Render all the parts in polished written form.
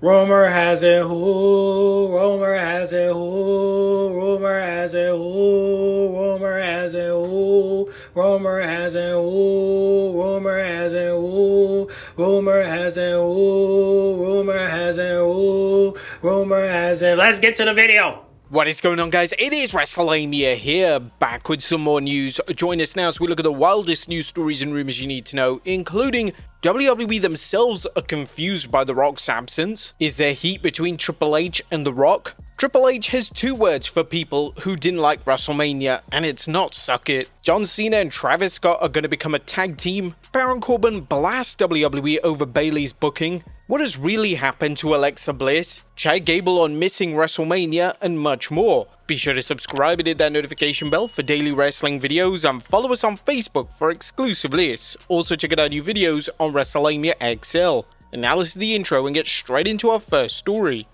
Rumor has it who, rumor has it who, rumor has it who, rumor has it who, rumor has it who, rumor has it who, rumor has it who, rumor has it who, rumor has it. Let's get to the video. What is going on, guys? It is WrestleMania here, back with some more news. Join us now as we look at the wildest news stories and rumors you need to know, including WWE themselves are confused by The Rock's absence. Is there heat between Triple H and The Rock? Triple H has two words for people who didn't like WrestleMania, and it's not suck it. John Cena and Travis Scott are going to become a tag team. Baron Corbin blasts WWE over Bayley's booking. What has really happened to Alexa Bliss? Chad Gable on missing WrestleMania, and much more. Be sure to subscribe and hit that notification bell for daily wrestling videos, and follow us on Facebook for exclusive lists. Also check out our new videos on WrestleMania XL. And now let's do the intro and get straight into our first story.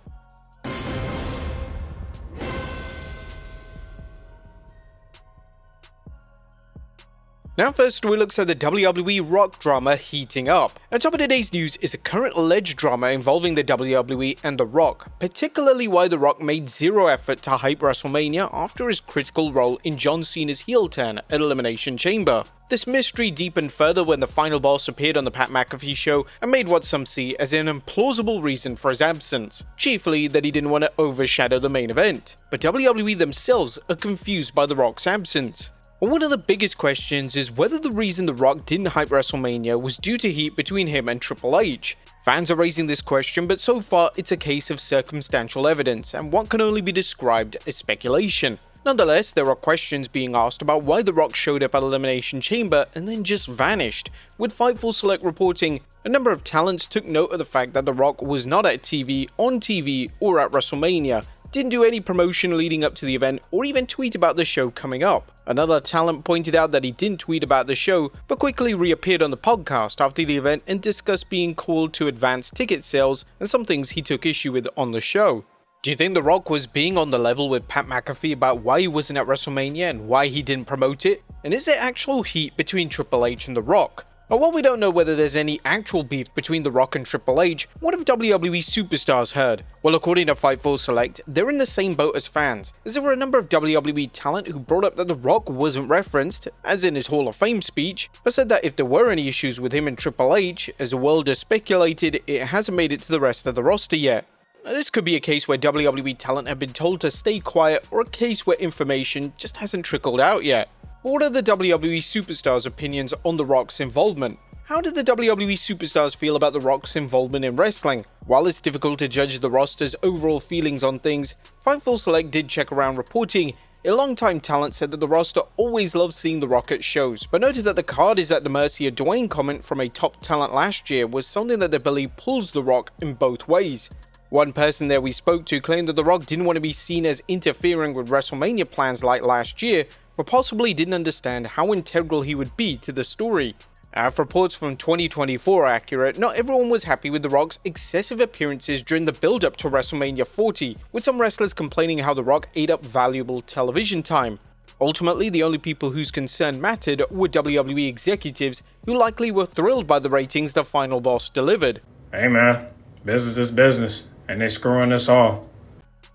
Now first we look at the WWE Rock Drama heating up. On top of today's news is a current alleged drama involving the WWE and The Rock, particularly why The Rock made zero effort to hype WrestleMania after his critical role in John Cena's heel turn at Elimination Chamber. This mystery deepened further when the final boss appeared on the Pat McAfee show and made what some see as an implausible reason for his absence, chiefly that he didn't want to overshadow the main event. But WWE themselves are confused by The Rock's absence. And one of the biggest questions is whether the reason The Rock didn't hype WrestleMania was due to heat between him and Triple H. Fans are raising this question, but so far it's a case of circumstantial evidence and what can only be described as speculation. Nonetheless, there are questions being asked about why The Rock showed up at Elimination Chamber and then just vanished, with Fightful Select reporting a number of talents took note of the fact that The Rock was not at TV, on TV, or at WrestleMania, didn't do any promotion leading up to the event or even tweet about the show coming up. Another talent pointed out that he didn't tweet about the show, but quickly reappeared on the podcast after the event and discussed being called to advance ticket sales and some things he took issue with on the show. Do you think The Rock was being on the level with Pat McAfee about why he wasn't at WrestleMania and why he didn't promote it? And is there actual heat between Triple H and The Rock? But while we don't know whether there's any actual beef between The Rock and Triple H, what have WWE superstars heard? Well, according to Fightful Select, they're in the same boat as fans, as there were a number of WWE talent who brought up that The Rock wasn't referenced, as in his Hall of Fame speech, but said that if there were any issues with him and Triple H, as the world has speculated, it hasn't made it to the rest of the roster yet. Now, this could be a case where WWE talent have been told to stay quiet, or a case where information just hasn't trickled out yet. What are the WWE superstars' opinions on The Rock's involvement? How did the WWE superstars feel about The Rock's involvement in wrestling? While it's difficult to judge the roster's overall feelings on things, Fightful Select did check around reporting. A longtime talent said that the roster always loves seeing The Rock at shows, but noted that the card is at the mercy of Dwayne comment from a top talent last year was something that they believe pulls The Rock in both ways. One person there we spoke to claimed that The Rock didn't want to be seen as interfering with WrestleMania plans like last year, but possibly didn't understand how integral he would be to the story. If reports from 2024 are accurate, not everyone was happy with The Rock's excessive appearances during the build-up to WrestleMania 40, with some wrestlers complaining how The Rock ate up valuable television time. Ultimately, the only people whose concern mattered were WWE executives, who likely were thrilled by the ratings the final boss delivered. Hey man, business is business, and they're screwing us all.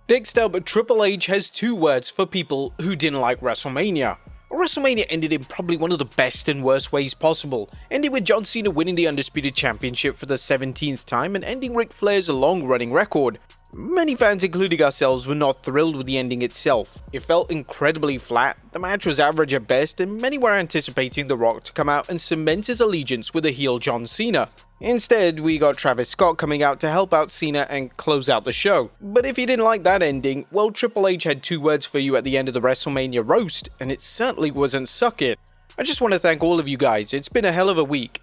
Next up, Triple H has two words for people who didn't like WrestleMania. WrestleMania ended in probably one of the best and worst ways possible, ending with John Cena winning the Undisputed Championship for the 17th time and ending Ric Flair's long-running record. Many fans, including ourselves, were not thrilled with the ending itself. It felt incredibly flat, the match was average at best, and many were anticipating The Rock to come out and cement his allegiance with the heel John Cena. Instead, we got Travis Scott coming out to help out Cena and close out the show. But if you didn't like that ending, well, Triple H had two words for you at the end of the WrestleMania roast, and it certainly wasn't suck it. I just want to thank all of you guys. It's been a hell of a week.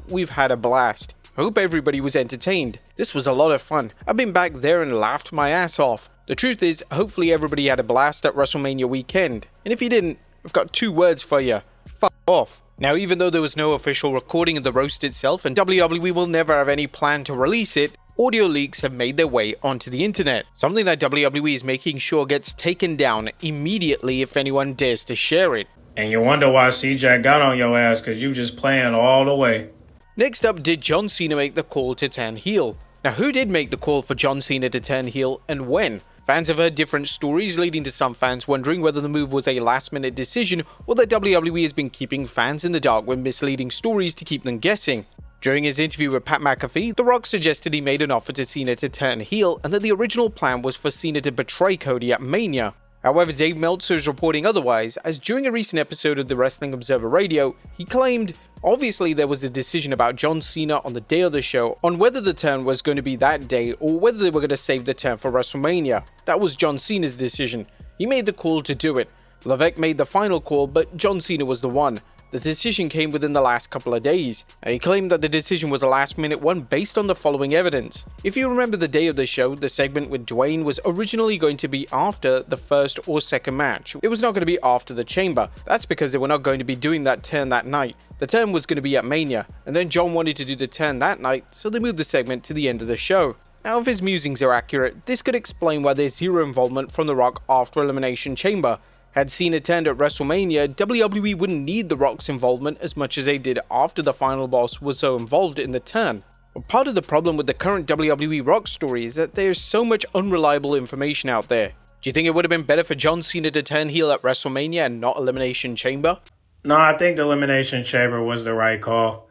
We've had a blast. I hope everybody was entertained. This was a lot of fun. I've been back there and laughed my ass off. The truth is, hopefully everybody had a blast at WrestleMania weekend. And if you didn't, I've got two words for you. Fuck off. Now, even though there was no official recording of the roast itself and WWE will never have any plan to release it, audio leaks have made their way onto the internet, something that WWE is making sure gets taken down immediately if anyone dares to share it. And you wonder why CJ got on your ass, cause you just playing all the way. Next up, did John Cena make the call to turn heel? Now, who did make the call for John Cena to turn heel and when? Fans have heard different stories, leading to some fans wondering whether the move was a last-minute decision or that WWE has been keeping fans in the dark with misleading stories to keep them guessing. During his interview with Pat McAfee, The Rock suggested he made an offer to Cena to turn heel and that the original plan was for Cena to betray Cody at Mania. However, Dave Meltzer is reporting otherwise, as during a recent episode of the Wrestling Observer Radio, he claimed, obviously there was a decision about John Cena on the day of the show on whether the turn was going to be that day or whether they were going to save the turn for WrestleMania. That was John Cena's decision. He made the call to do it. Levesque made the final call, but John Cena was the one. The decision came within the last couple of days, and he claimed that the decision was a last-minute one based on the following evidence. If you remember the day of the show, the segment with Dwayne was originally going to be after the first or second match. It was not going to be after the Chamber. That's because they were not going to be doing that turn that night. The turn was going to be at Mania, and then John wanted to do the turn that night, so they moved the segment to the end of the show. Now, if his musings are accurate, this could explain why there's zero involvement from The Rock after Elimination Chamber. Had Cena turned at WrestleMania, WWE wouldn't need The Rock's involvement as much as they did after the final boss was so involved in the turn. But part of the problem with the current WWE Rock story is that there's so much unreliable information out there. Do you think it would have been better for John Cena to turn heel at WrestleMania and not Elimination Chamber? No, I think the Elimination Chamber was the right call.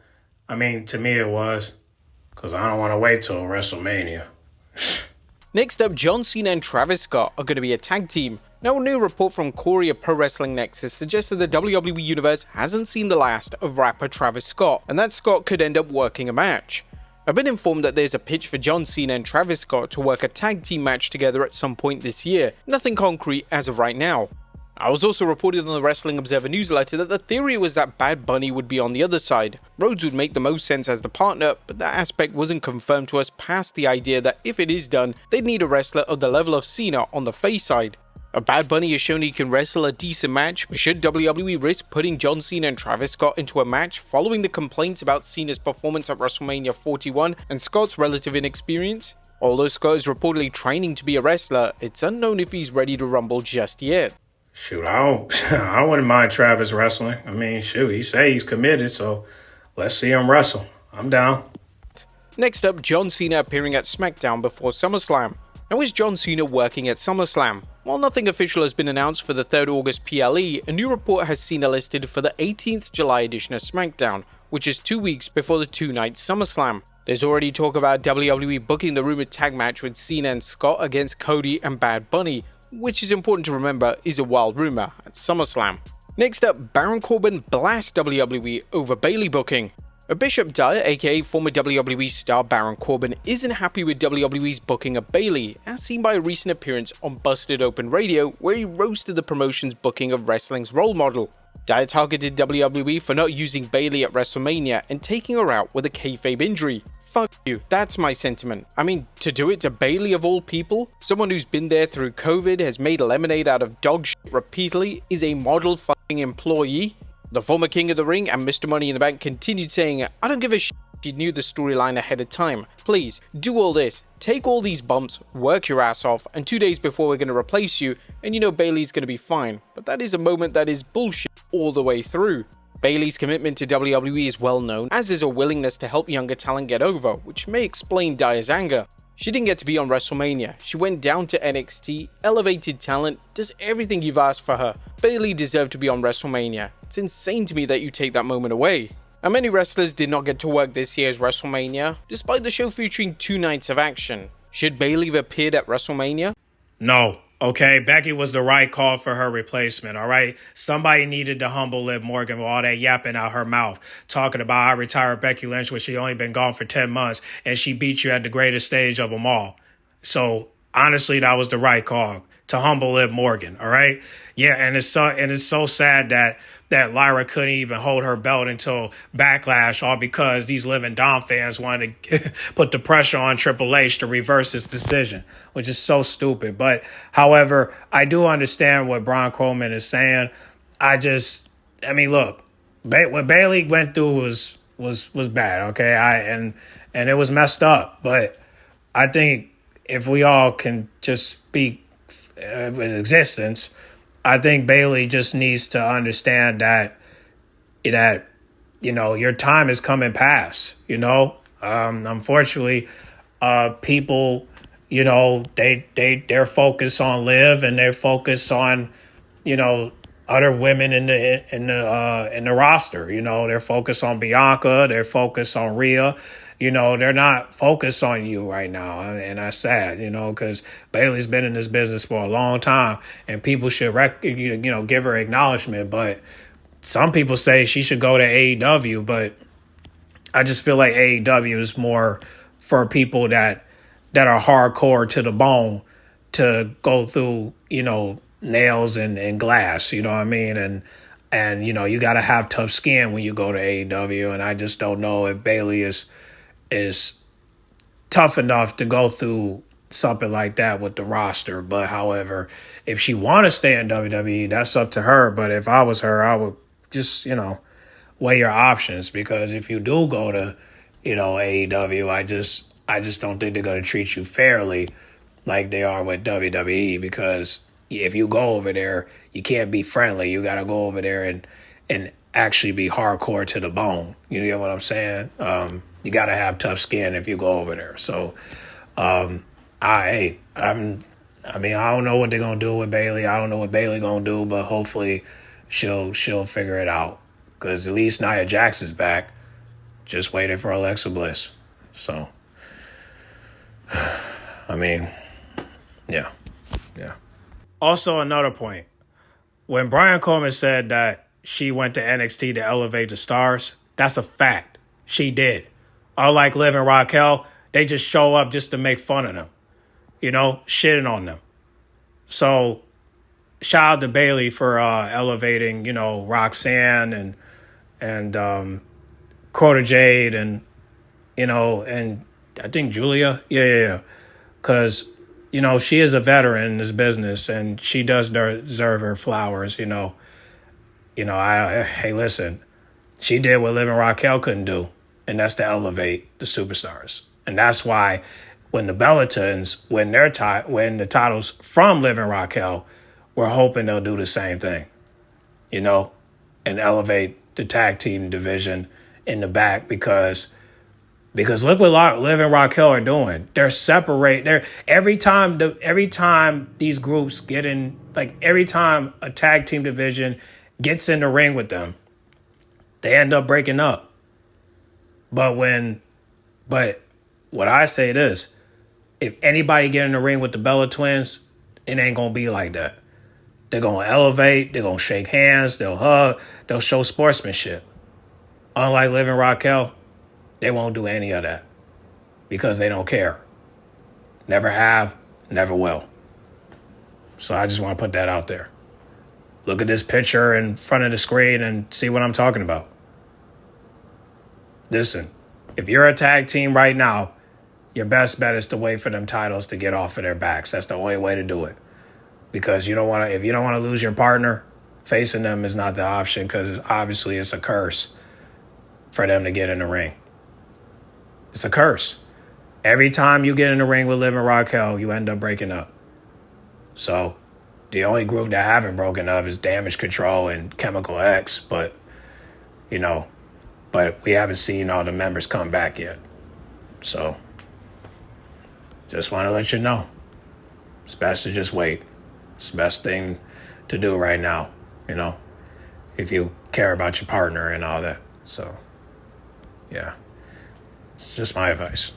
I mean, to me it was. Because I don't want to wait till WrestleMania. Next up, John Cena and Travis Scott are going to be a tag team. Now, a new report from Corey of Pro Wrestling Nexus suggests that the WWE Universe hasn't seen the last of rapper Travis Scott, and that Scott could end up working a match. I've been informed that there's a pitch for John Cena and Travis Scott to work a tag team match together at some point this year, nothing concrete as of right now. I was also reported on the Wrestling Observer newsletter that the theory was that Bad Bunny would be on the other side. Rhodes would make the most sense as the partner, but that aspect wasn't confirmed to us past the idea that if it is done, they'd need a wrestler of the level of Cena on the face side. A Bad Bunny has shown he can wrestle a decent match, but should WWE risk putting John Cena and Travis Scott into a match following the complaints about Cena's performance at WrestleMania 41 and Scott's relative inexperience? Although Scott is reportedly training to be a wrestler, it's unknown if he's ready to rumble just yet. Shoot, I wouldn't mind Travis wrestling. I mean, shoot, he say he's committed, so let's see him wrestle. I'm down. Next up, John Cena appearing at Smackdown before SummerSlam. Now, is John Cena working at SummerSlam? While nothing official has been announced for the 3rd August PLE, a new report has Cena listed for the 18th July edition of Smackdown, which is 2 weeks before the 2-night SummerSlam. There's already talk about WWE booking the rumored tag match with Cena and Scott against Cody and Bad Bunny, which is important to remember is a wild rumor at SummerSlam. Next up, Baron Corbin blasts WWE over Bayley booking. Bishop Dyer, aka former WWE star Baron Corbin, isn't happy with WWE's booking of Bayley, as seen by a recent appearance on Busted Open Radio where he roasted the promotion's booking of wrestling's role model. Dyer targeted WWE for not using Bayley at WrestleMania and taking her out with a kayfabe injury. Fuck you, that's my sentiment. I mean, to do it to Bayley of all people, someone who's been there through COVID, has made lemonade out of dog shit repeatedly, is a model fucking employee? The former King of the Ring and Mr. Money in the Bank continued saying, I don't give a shit if you knew the storyline ahead of time. Please, do all this, take all these bumps, work your ass off, and 2 days before we're going to replace you, and you know Bayley's going to be fine. But that is a moment that is bullshit all the way through. Bayley's commitment to WWE is well known, as is her willingness to help younger talent get over, which may explain Dyer's anger. She didn't get to be on WrestleMania, she went down to NXT, elevated talent, does everything you've asked for her. Bayley deserved to be on WrestleMania. It's insane to me that you take that moment away. And many wrestlers did not get to work this year's WrestleMania, despite the show featuring 2 nights of action. Should Bayley have appeared at WrestleMania? No. Okay, Becky was the right call for her replacement, all right? Somebody needed to humble Liv Morgan with all that yapping out her mouth, talking about I retired Becky Lynch when she only been gone for 10 months, and she beat you at the greatest stage of them all. So, honestly, that was the right call, to humble Liv Morgan, all right? Yeah, and it's so sad that Lyra couldn't even hold her belt until Backlash, all because these Liv and Dom fans wanted to put the pressure on Triple H to reverse his decision, which is so stupid. But, however, I do understand what Braun Coleman is saying. Look, what Bayley went through was bad, okay? And it was messed up. But I think if we all can just speak with existence, I think Bayley just needs to understand that your time is coming past, Unfortunately, people, you know, they're focused on Liv, and they're focused on, you know, other women in the roster. You know, they're focused on Bianca, they're focused on Rhea. You know, they're not focused on you right now, and that's sad. You know, because Bayley's been in this business for a long time, and people should give her acknowledgement. But some people say she should go to AEW, but I just feel like AEW is more for people that are hardcore to the bone, to go through, you know, nails and glass, you know what I mean? And you know, you got to have tough skin when you go to AEW, and I just don't know if Bayley is tough enough to go through something like that with the roster. But however, if she want to stay in WWE, that's up to her. But if I was her, I would just, you know, weigh your options, because if you do go to, you know, AEW, I just don't think they're going to treat you fairly like they are with WWE, because if you go over there, you can't be friendly. You got to go over there and actually be hardcore to the bone. You know what I'm saying? You got to have tough skin if you go over there. So, I don't know what they're going to do with Bayley. I don't know what Bayley going to do, but hopefully she'll figure it out, because at least Nia Jax is back. Just waiting for Alexa Bliss. So, I mean, yeah. Also, another point. When Brian Coleman said that she went to NXT to elevate the stars, that's a fact. She did. Unlike Liv and Raquel, they just show up just to make fun of them. You know, shitting on them. So, shout out to Bayley for elevating, you know, Roxanne and Quota Jade and, you know, and I think Julia. Yeah. Because, you know, she is a veteran in this business, and she does deserve her flowers, you know. Hey, listen, she did what Liv and Raquel couldn't do, and that's to elevate the superstars. And that's why when the Bellatons win the titles from Liv and Raquel, we're hoping they'll do the same thing, you know, and elevate the tag team division in the back, because look what Liv and Raquel are doing. They're every time these groups get in, like every time a tag team division gets in the ring with them, they end up breaking up. But what I say is, if anybody get in the ring with the Bella Twins, it ain't gonna be like that. They're gonna elevate, they're gonna shake hands, they'll hug, they'll show sportsmanship. Unlike Liv and Raquel, they won't do any of that, because they don't care. Never have, never will. So I just want to put that out there. Look at this picture in front of the screen and see what I'm talking about. Listen, if you're a tag team right now, your best bet is to wait for them titles to get off of their backs. That's the only way to do it. Because if you don't want to lose your partner, facing them is not the option, because obviously it's a curse for them to get in the ring. It's a curse. Every time you get in the ring with Liv and Raquel, you end up breaking up. So the only group that haven't broken up is Damage Control and Chemical X, but we haven't seen all the members come back yet. So just want to let you know, it's best to just wait. It's the best thing to do right now, you know, if you care about your partner and all that. So, yeah. It's just my advice.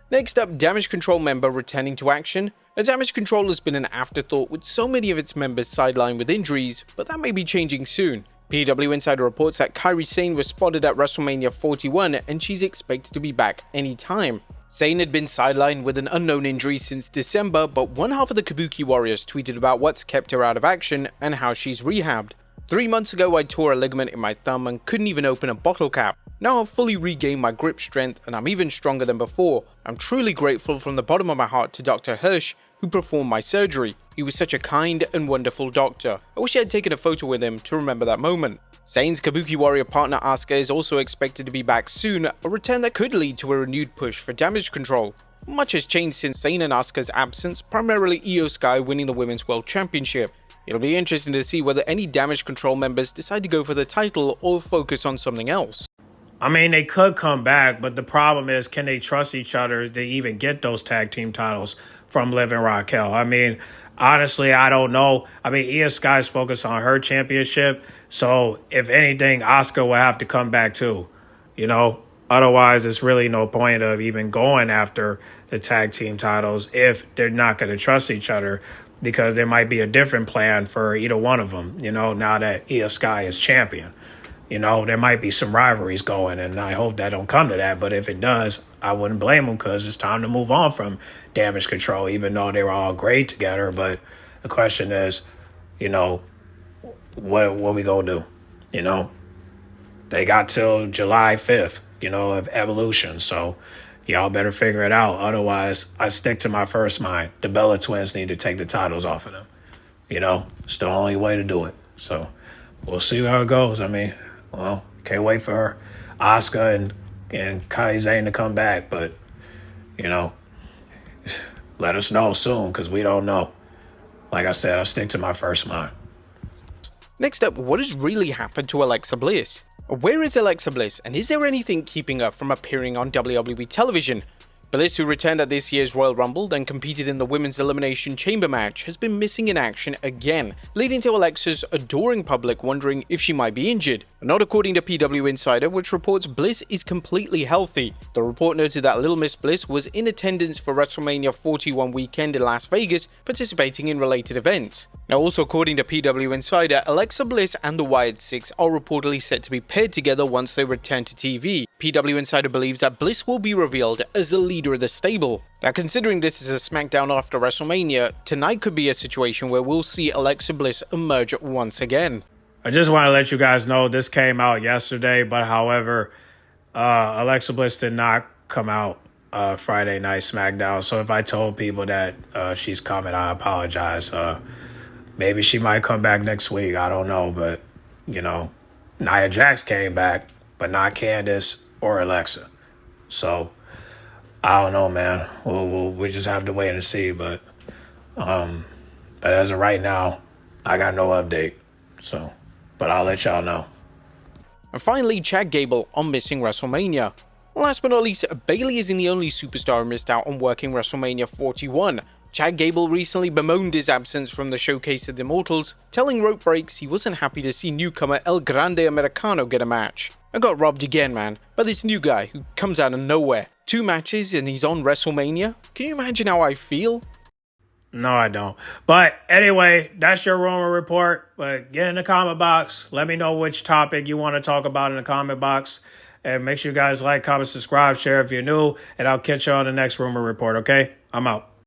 Next up, Damage Control member returning to action. Now, Damage Control has been an afterthought with so many of its members sidelined with injuries, but that may be changing soon. PW Insider reports that Kairi Sane was spotted at WrestleMania 41, and she's expected to be back anytime. Sane had been sidelined with an unknown injury since December, but one half of the Kabuki Warriors tweeted about what's kept her out of action and how she's rehabbed. 3 months ago, I tore a ligament in my thumb and couldn't even open a bottle cap. Now I've fully regained my grip strength and I'm even stronger than before. I'm truly grateful from the bottom of my heart to Dr. Hirsch, who performed my surgery. He was such a kind and wonderful doctor. I wish I had taken a photo with him to remember that moment. Sane's Kabuki Warrior partner Asuka is also expected to be back soon, a return that could lead to a renewed push for Damage Control. Much has changed since Sane and Asuka's absence, primarily Io Sky winning the Women's World Championship. It'll be interesting to see whether any Damage Control members decide to go for the title or focus on something else. I mean, they could come back, but the problem is, can they trust each other to even get those tag team titles from Liv and Raquel? I mean, honestly, I don't know. I mean, Io Sky's focused on her championship, so if anything, Asuka will have to come back too, you know? Otherwise, it's really no point of even going after the tag team titles if they're not going to trust each other, because there might be a different plan for either one of them, you know, now that Io Sky is champion. You know, there might be some rivalries going, and I hope that don't come to that. But if it does, I wouldn't blame them, because it's time to move on from Damage Control, even though they were all great together. But the question is, you know, what we going to do? You know, they got till July 5th, you know, of Evolution. So y'all better figure it out. Otherwise, I stick to my first mind. The Bella Twins need to take the titles off of them. You know, it's the only way to do it. So we'll see how it goes. I mean, well, can't wait for her, Asuka and Kairi Sane to come back. But, you know, let us know soon, because we don't know. Like I said, I'll stick to my first mind. Next up, what has really happened to Alexa Bliss? Where is Alexa Bliss, and is there anything keeping her from appearing on WWE television? Bliss, who returned at this year's Royal Rumble, then competed in the Women's Elimination Chamber match, has been missing in action again, leading to Alexa's adoring public wondering if she might be injured. Not according to PW Insider, which reports Bliss is completely healthy. The report noted that Little Miss Bliss was in attendance for WrestleMania 41 weekend in Las Vegas, participating in related events. Now, also according to PW Insider, Alexa Bliss and the Wired Six are reportedly set to be paired together once they return to TV. PW Insider believes that Bliss will be revealed as the leader of the stable. Now, considering this is a Smackdown after WrestleMania, tonight could be a situation where we'll see Alexa Bliss emerge once again. I just want to let you guys know this came out yesterday, but however, Alexa Bliss did not come out Friday night Smackdown. So if I told people that she's coming, I apologize. Maybe she might come back next week. I don't know. But, you know, Nia Jax came back, but not Candice or Alexa. So I don't know, man. We just have to wait and see. But as of right now, I got no update. So, but I'll let y'all know. And finally, Chad Gable on missing WrestleMania. Last but not least, Bayley isn't the only superstar who missed out on working WrestleMania 41. Chad Gable recently bemoaned his absence from the Showcase of the Immortals, telling Rope Breaks he wasn't happy to see newcomer El Grande Americano get a match. I got robbed again, man, by this new guy who comes out of nowhere. 2 matches and he's on WrestleMania? Can you imagine how I feel? No, I don't. But anyway, that's your rumor report. But get in the comment box. Let me know which topic you want to talk about in the comment box. And make sure you guys like, comment, subscribe, share if you're new. And I'll catch you on the next rumor report, okay? I'm out.